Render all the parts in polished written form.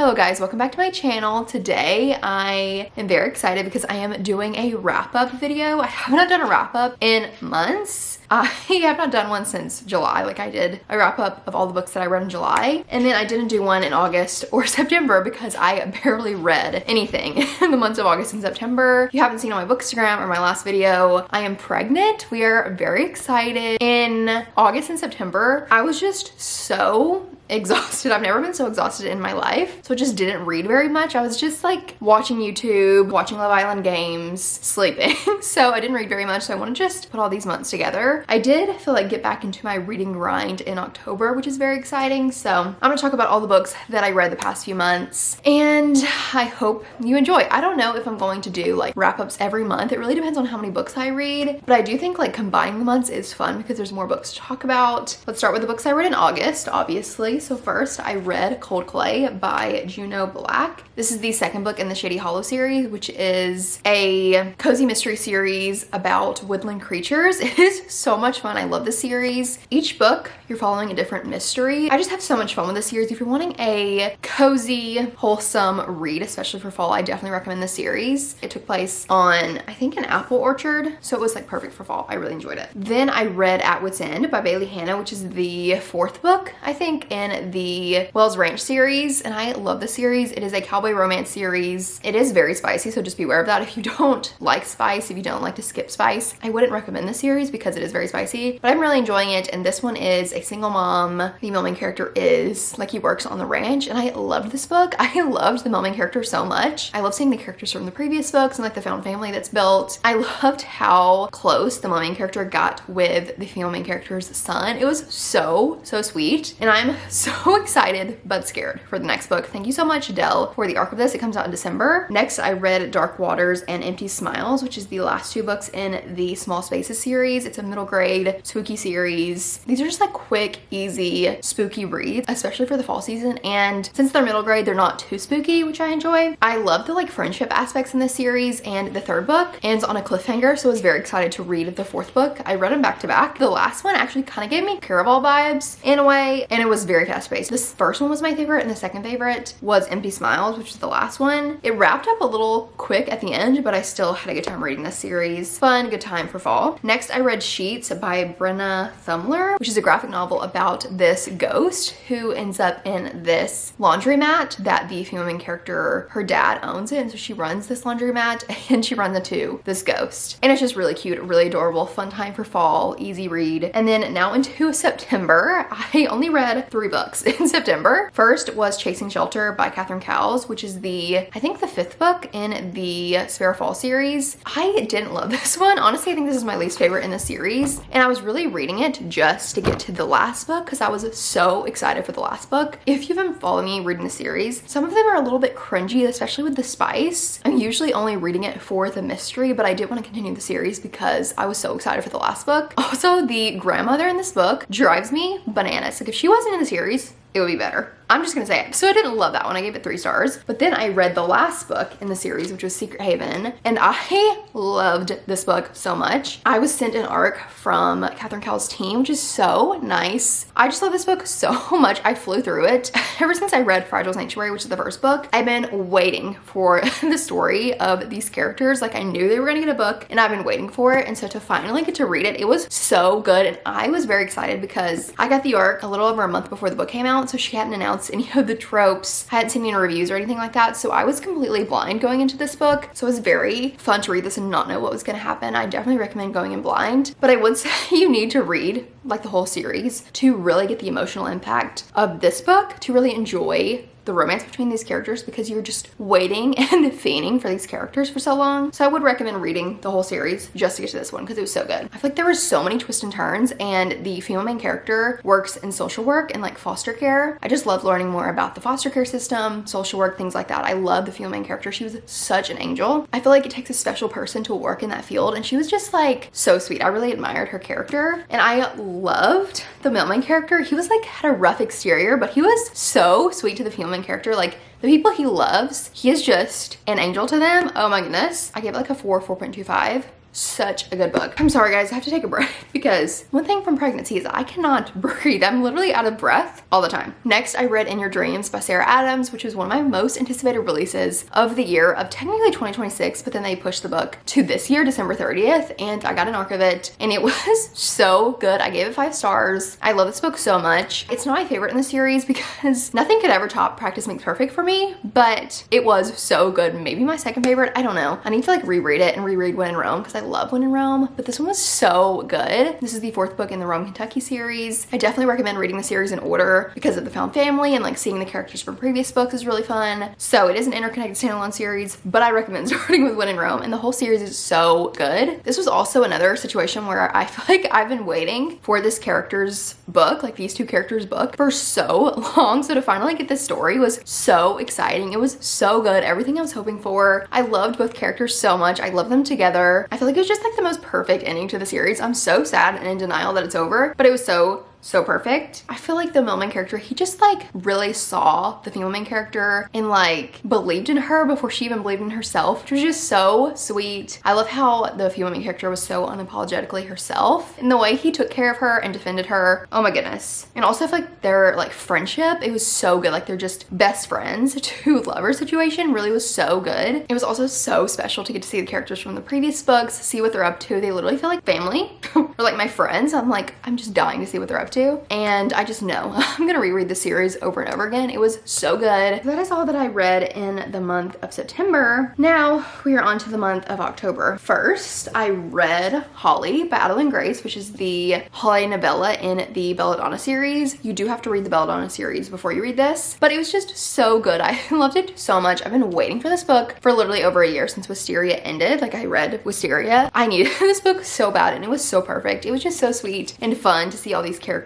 Hello guys, welcome back to my channel. Today I am very excited because I am doing a wrap-up video. I have not done a wrap-up in months. I have not done one since July. Like, I did a wrap-up of all the books that I read in July, and then I didn't do one in August or September because I barely read anything in the months of August and September. If you haven't seen on my Bookstagram or my last video, I am pregnant. We are very excited. In August and September, I was just so exhausted. I've never been so exhausted in my life. So I just didn't read very much. I was just like watching YouTube, watching Love Island games, sleeping. So I didn't read very much. So I want to just put all these months together. I did feel like get back into my reading grind in October, which is very exciting. So I'm going to talk about all the books that I read the past few months, and I hope you enjoy. I don't know if I'm going to do like wrap-ups every month. It really depends on how many books I read, but I do think like combining the months is fun because there's more books to talk about. Let's start with the books I read in August, obviously. So first, I read Cold Clay by Juno Black. This is the second book in the Shady Hollow series, which is a cozy mystery series about woodland creatures. It is so much fun. I love this series. Each book, you're following a different mystery. I just have so much fun with this series. If you're wanting a cozy, wholesome read, especially for fall, I definitely recommend this series. It took place on, I think, an apple orchard, so it was like perfect for fall. I really enjoyed it. Then I read At Wit's End by Bailey Hannah, which is the fourth book, I think, in the Wells Ranch series, and I love this series. It is a cowboy romance series. It is very spicy, so just be aware of that. If you don't like spice, if you don't like to skip spice, I wouldn't recommend this series because it is very spicy, but I'm really enjoying it. And this one is a single mom. Female main character is like, he works on the ranch, and I loved this book. I loved the main character so much. I love seeing the characters from the previous books and like the found family that's built. I loved how close the main character got with the female main character's son. It was so sweet, and I'm so excited but scared for the next book. Thank you so much, Dell, for the arc of this. It comes out in December. Next, I read Dark Waters and Empty Smiles, which is the last two books in the Small Spaces series. It's a middle grade spooky series. These are just like quick, easy, spooky reads, especially for the fall season. And since they're middle grade, they're not too spooky, which I enjoy. I love the like friendship aspects in this series, and the third book ends on a cliffhanger, so I was very excited to read the fourth book. I read them back to back. The last one actually kind of gave me Caraval vibes in a way, and it was very fast paced. This first one was my favorite, and the second favorite was Empty Smiles, which is the last one. It wrapped up a little quick at the end, but I still had a good time reading this series. Fun, good time for fall. Next, I read Sheets by Brenna Thumler, which is a graphic novel about this ghost who ends up in this laundromat that the female main character, her dad owns it, and so she runs this laundromat and she runs into this ghost. And it's just really cute, really adorable, fun time for fall, easy read. And then now into September, I only read 3 books in September. First was Chasing Shelter by Catherine Cowles, which is I think the 5th book in the Spare Fall series. I didn't love this one. Honestly, I think this is my least favorite in the series, and I was really reading it just to get to the last book because I was so excited for the last book. If you've been following me reading the series, some of them are a little bit cringy, especially with the spice. I'm usually only reading it for the mystery, but I did want to continue the series because I was so excited for the last book. Also, the grandmother in this book drives me bananas. Like, if she wasn't in the series, it would be better. I'm just gonna say it. So I didn't love that one. I gave it 3 stars. But then I read the last book in the series, which was Secret Haven, and I loved this book so much. I was sent an arc from Catherine Cowles' team, which is so nice. I just love this book so much. I flew through it. Ever since I read Fragile Sanctuary, which is the first book, I've been waiting for the story of these characters. Like, I knew they were gonna get a book, and I've been waiting for it. And so to finally get to read it, it was so good. And I was very excited because I got the arc a little over a month before the book came out, so she hadn't announced any of the tropes. I hadn't seen any reviews or anything like that, so I was completely blind going into this book. So it was very fun to read this and not know what was going to happen. I definitely recommend going in blind, but I would say you need to read like the whole series to really get the emotional impact of this book, to really enjoy the romance between these characters, because you're just waiting and fiending for these characters for so long. So I would recommend reading the whole series just to get to this one because it was so good. I feel like there were so many twists and turns, and the female main character works in social work and like foster care. I just love learning more about the foster care system, social work, things like that. I love the female main character. She was such an angel. I feel like it takes a special person to work in that field, and she was just like so sweet. I really admired her character, and I loved the male main character. He was like, had a rough exterior, but he was so sweet to the female main character. Like, the people he loves, he is just an angel to them. Oh my goodness. I gave it like a 4.25. such a good book. I'm sorry guys, I have to take a break because one thing from pregnancy is I cannot breathe. I'm literally out of breath all the time. Next, I read In Your Dreams by Sarah Adams, which was one of my most anticipated releases of the year, of technically 2026, but then they pushed the book to this year, December 30th, and I got an arc of it, and it was so good. I gave it 5 stars. I love this book so much. It's not my favorite in the series because nothing could ever top Practice Makes Perfect for me, but it was so good. Maybe my second favorite, I don't know. I need to like reread it and reread When in Rome because I love When in Rome, but this one was so good. This is the 4th book in the Rome, Kentucky series. I definitely recommend reading the series in order because of the found family, and like seeing the characters from previous books is really fun. So it is an interconnected standalone series, but I recommend starting with When in Rome, and the whole series is so good. This was also another situation where I feel like I've been waiting for this character's book, like these 2 characters' book, for so long. So to finally get this story was so exciting. It was so good. Everything I was hoping for. I loved both characters so much. I love them together. I feel like it was just like the most perfect ending to the series. I'm so sad and in denial that it's over, but it was so perfect. I feel like the male main character, he just like really saw the female main character and like believed in her before she even believed in herself, which was just so sweet. I love how the female main character was so unapologetically herself, and the way he took care of her and defended her. Oh my goodness. And also I feel like their like friendship, it was so good. Like they're just best friends to lover situation really was so good. It was also so special to get to see the characters from the previous books, see what they're up to. They literally feel like family or like my friends. I'm just dying to see what they're up to, and I just know I'm gonna reread the series over and over again. It was so good. That is all that I read in the month of September. Now we are on to the month of October. First, I read Holly by Adeline Grace, which is the holiday novella in the Belladonna series. You do have to read the Belladonna series before you read this, but it was just so good. I loved it so much. I've been waiting for this book for literally over a year since Wisteria ended. Like I read Wisteria. I needed this book so bad, and it was so perfect. It was just so sweet and fun to see all these characters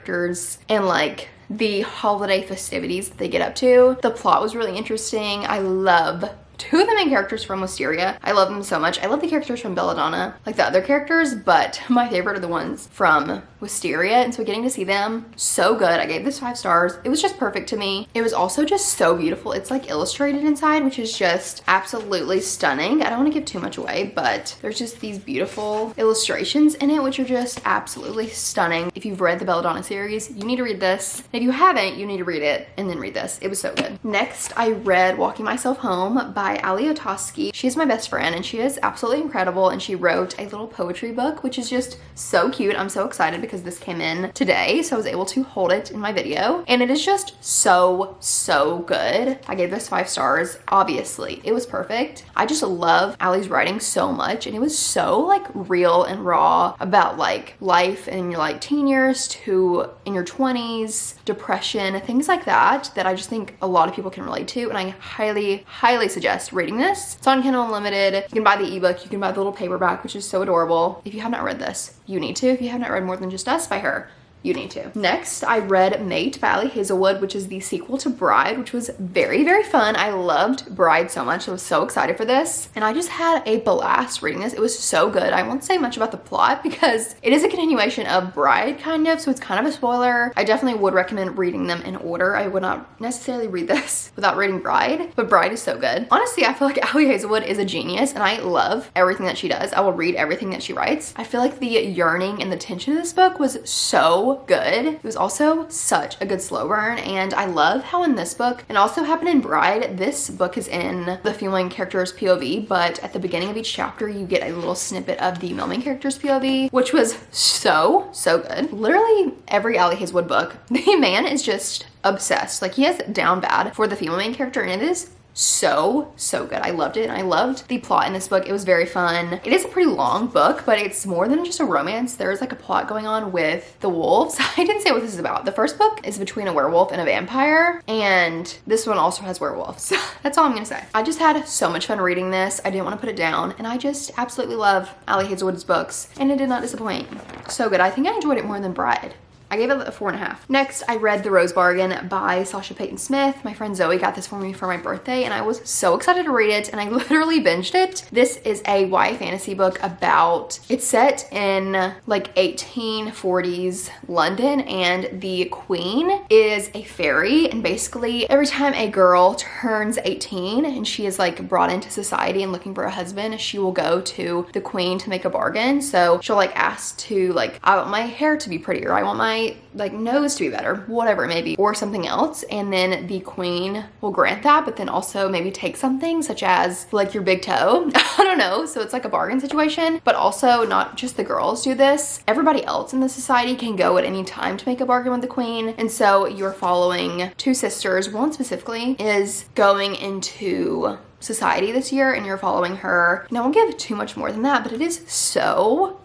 and like the holiday festivities that they get up to. The plot was really interesting. I love 2 of the main characters from Wisteria. I love them so much. I love the characters from Belladonna, like the other characters, but my favorite are the ones from Wisteria, and so getting to see them, so good. I gave this 5 stars. It was just perfect to me. It was also just so beautiful. It's like illustrated inside, which is just absolutely stunning. I don't want to give too much away, but there's just these beautiful illustrations in it, which are just absolutely stunning. If you've read the Belladonna series, you need to read this. If you haven't, you need to read it and then read this. It was so good. Next, I read Walking Myself Home by Ali Otoski. She's my best friend, and she is absolutely incredible, and she wrote a little poetry book, which is just so cute. I'm so excited because this came in today, so I was able to hold it in my video, and it is just so good. I gave this 5 stars. Obviously it was perfect. I just love Ali's writing so much, and it was so like real and raw about like life in your like teen years to in your 20s, depression, things like that I just think a lot of people can relate to, and I highly suggest reading this. It's on Kindle Unlimited. You can buy the ebook, you can buy the little paperback, which is so adorable. If you have not read this, you need to. If you have not read More Than Just Us by her, you need to. Next, I read Mate by Ali Hazelwood, which is the sequel to Bride, which was very fun. I loved Bride so much. I was so excited for this, and I just had a blast reading this. It was so good. I won't say much about the plot because it is a continuation of Bride kind of, so it's kind of a spoiler. I definitely would recommend reading them in order. I would not necessarily read this without reading Bride, but Bride is so good. Honestly, I feel like Ali Hazelwood is a genius, and I love everything that she does. I will read everything that she writes. I feel like the yearning and the tension of this book was so good. It was also such a good slow burn, and I love how in this book, and also happened in Bride, this book is in the female main character's POV, but at the beginning of each chapter you get a little snippet of the male main character's POV, which was so good. Literally every Ali Hazelwood book, the man is just obsessed. Like he has it down bad for the female main character, and it is so good. I loved it, and I loved the plot in this book. It was very fun. It is a pretty long book, but it's more than just a romance. There's like a plot going on with the wolves. I didn't say what this is about. The first book is between a werewolf and a vampire, and this one also has werewolves. That's all I'm gonna say. I just had so much fun reading this. I didn't want to put it down, and I just absolutely love Ali Hazelwood's books, and it did not disappoint. So good. I think I enjoyed it more than Bride. I gave it a 4.5. Next, I read The Rose Bargain by Sasha Payton Smith. My friend Zoe got this for me for my birthday and I was so excited to read it and I literally binged it. This is a YA fantasy book about, it's set in like 1840s London and the queen is a fairy, and basically every time a girl turns 18 and she is like brought into society and looking for a husband, she will go to the queen to make a bargain. So she'll like ask to like, I want my hair to be prettier, I want my like nose to be better, whatever it may be, or something else, and then the queen will grant that, but then also maybe take something such as like your big toe. I don't know. So it's like a bargain situation, but also not just the girls do this. Everybody else in the society can go at any time to make a bargain with the queen. And so you're following two sisters. One specifically is going into society this year and you're following her. And I won't give too much more than that, but it is so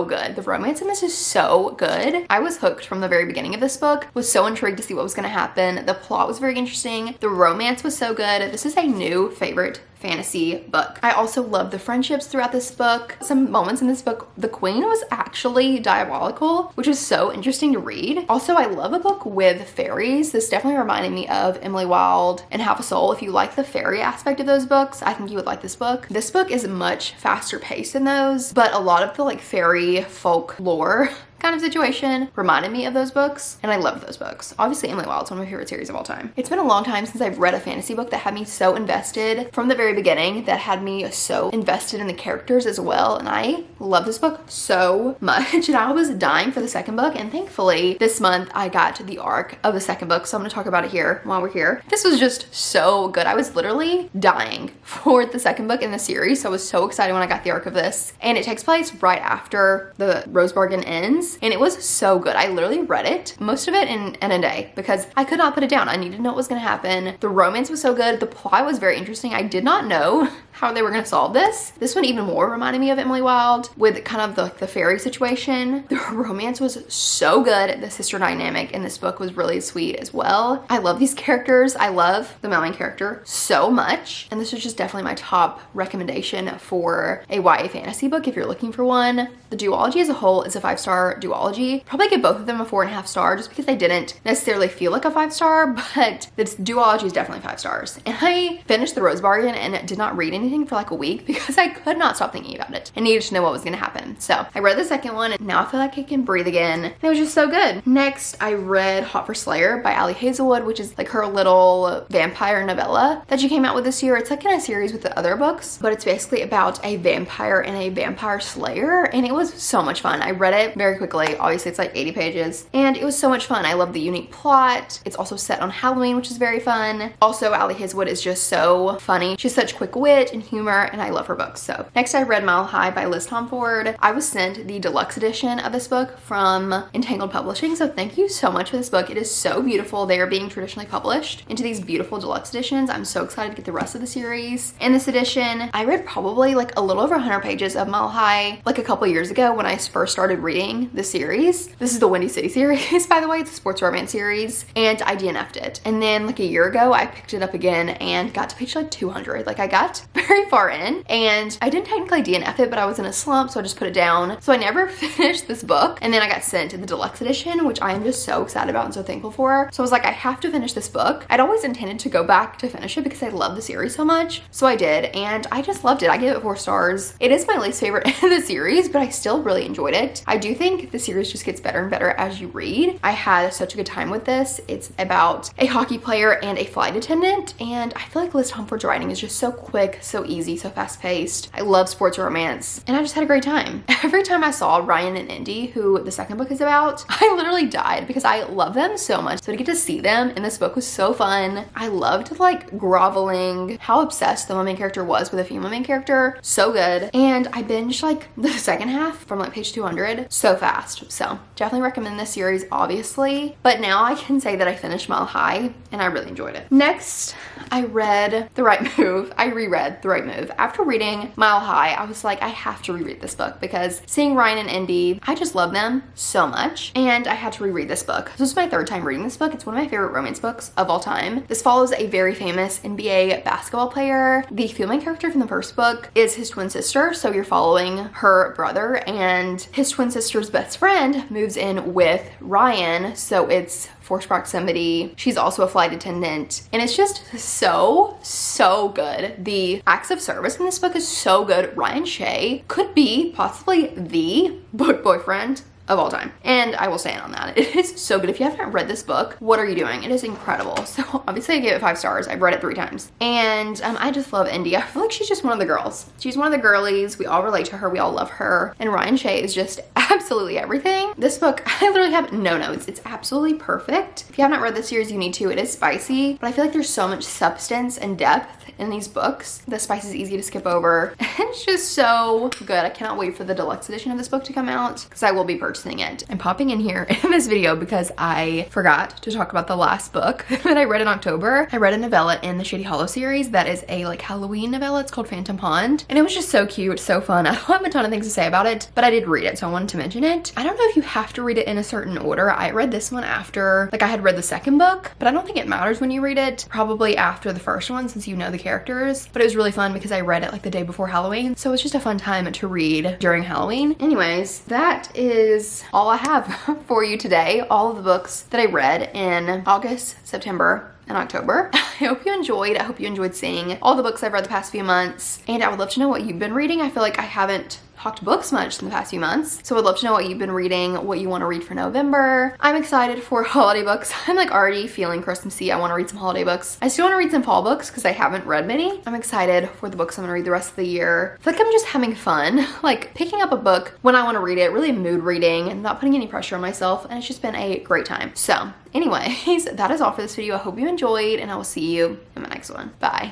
good. The romance in this is so good. I was hooked from the very beginning of this book, was so intrigued to see what was going to happen. The plot was very interesting. The romance was so good. This is a new favorite fantasy book. I also love the friendships throughout this book. Some moments in this book, the queen was actually diabolical, which is so interesting to read. Also, I love a book with fairies. This definitely reminded me of Emily Wilde and Half a Soul. If you like the fairy aspect of those books, I think you would like this book. This book is much faster paced than those, but a lot of the like fairy folklore kind of situation reminded me of those books, and I love those books. Obviously, Emily Wilde's one of my favorite series of all time. It's been a long time since I've read a fantasy book that had me so invested from the very beginning, that had me so invested in the characters as well, and I love this book so much, and I was dying for the second book, and thankfully this month I got to the arc of the second book, so I'm gonna talk about it here while we're here. This was just so good. I was literally dying for the second book in the series, so I was so excited when I got the arc of this, and it takes place right after the Rose Bargain ends. And it was so good. I literally read it, most of it in a day, because I could not put it down. I needed to know what was going to happen. The romance was so good. The plot was very interesting. I did not know how they were going to solve this. This one even more reminded me of Emily Wilde with kind of the fairy situation. The romance was so good. The sister dynamic in this book was really sweet as well. I love these characters. I love the main character so much. And this is just definitely my top recommendation for a YA fantasy book if you're looking for one. The duology as a whole is a 5-star duology. Probably give both of them a 4.5 star just because they didn't necessarily feel like a 5-star, but this duology is definitely 5 stars. And I finished The Rose Bargain and did not read anything for like a week because I could not stop thinking about it. I needed to know what was going to happen. So I read the second one and now I feel like I can breathe again. It was just so good. Next, I read Hot for Slayer by Ali Hazelwood, which is like her little vampire novella that she came out with this year. It's like in a series with the other books, but it's basically about a vampire and a vampire slayer, and it was so much fun. I read it very quickly. Obviously, it's like 80 pages, and it was so much fun. I love the unique plot. It's also set on Halloween, which is very fun. Also, Ali Hazelwood is just so funny. She's such quick wit and humor, and I love her books. So next, I read Mile High by Liz Tomford. I was sent the deluxe edition of this book from Entangled Publishing, so thank you so much for this book. It is so beautiful. They are being traditionally published into these beautiful deluxe editions. I'm so excited to get the rest of the series. In this edition, I read probably like a little over 100 pages of Mile High like a couple years ago when I first started reading the series. This is the Windy City series, by the way. It's a sports romance series, and I DNF'd it. And then like a year ago, I picked it up again and got to page like 200. Like I got very far in, and I didn't technically DNF it, but I was in a slump, so I just put it down. So I never finished this book, and then I got sent to the deluxe edition, which I am just so excited about and so thankful for. So I was like, I have to finish this book. I'd always intended to go back to finish it because I love the series so much. So I did, and I just loved it. I gave it 4 stars. It is my least favorite in the series, but I still really enjoyed it. I do think the series just gets better and better as you read. I had such a good time with this. It's about a hockey player and a flight attendant, and I feel like Liz Tomford's writing is just so quick, so easy, so fast-paced. I love sports romance, and I just had a great time. Every time I saw Ryan and Indy, who the second book is about, I literally died because I love them so much. So to get to see them in this book was so fun. I loved like groveling, how obsessed the main character was with a female main character. So good. And I binged like the second half from like page 200 so fast. So definitely recommend this series, obviously. But now I can say that I finished Mile High and I really enjoyed it. Next, I read The Right Move. I reread The Right Move. After reading Mile High, I was like, I have to reread this book because seeing Ryan and Indy, I just love them so much, and I had to reread this book. This is my 3rd time reading this book. It's one of my favorite romance books of all time. This follows a very famous NBA basketball player. The female character from the first book is his twin sister, so you're following her brother, and his twin sister's best friend moved moves in with Ryan, so it's forced proximity. She's also a flight attendant, and it's just so good. The acts of service in this book is so good. Ryan Shea could be possibly the book boyfriend of all time, and I will stand on that. It is so good. If you haven't read this book, what are you doing? It is incredible. So obviously I gave it 5 stars. I've read it 3 times, and I just love Indy. I feel like she's just one of the girls. She's one of the girlies. We all relate to her. We all love her, and Ryan Shea is just absolutely everything. This book, I literally have no notes. It's absolutely perfect. If you have not read this series, you need to. It is spicy, but I feel like there's so much substance and depth in these books. The spice is easy to skip over. It's just so good. I cannot wait for the deluxe edition of this book to come out, because I will be purchasing it. I'm popping in here in this video because I forgot to talk about the last book that I read in October. I read a novella in the Shady Hollow series that is a like Halloween novella. It's called Phantom Pond, and it was just so cute, so fun. I don't have a ton of things to say about it, but I did read it, so I wanted to mention it. I don't know if you have to read it in a certain order. I read this one after, like, I had read the second book, but I don't think it matters when you read it. Probably after the first one, since you know the characters. But it was really fun because I read it like the day before Halloween, so it's just a fun time to read during Halloween. Anyways, that is all I have for you today. All of the books that I read in August, September, and October. I hope you enjoyed. I hope you enjoyed seeing all the books I've read the past few months, and I would love to know what you've been reading. I feel like I haven't talked books much in the past few months, so I'd love to know what you've been reading, what you want to read for November. I'm excited for holiday books. I'm like already feeling Christmassy. I want to read some holiday books. I still want to read some fall books because I haven't read many. I'm excited for the books I'm gonna read the rest of the year. I feel like I'm just having fun, like picking up a book when I want to read it, really mood reading and not putting any pressure on myself, and it's just been a great time. So anyways, that is all for this video. I hope you enjoyed, and I will see you in my next one. Bye.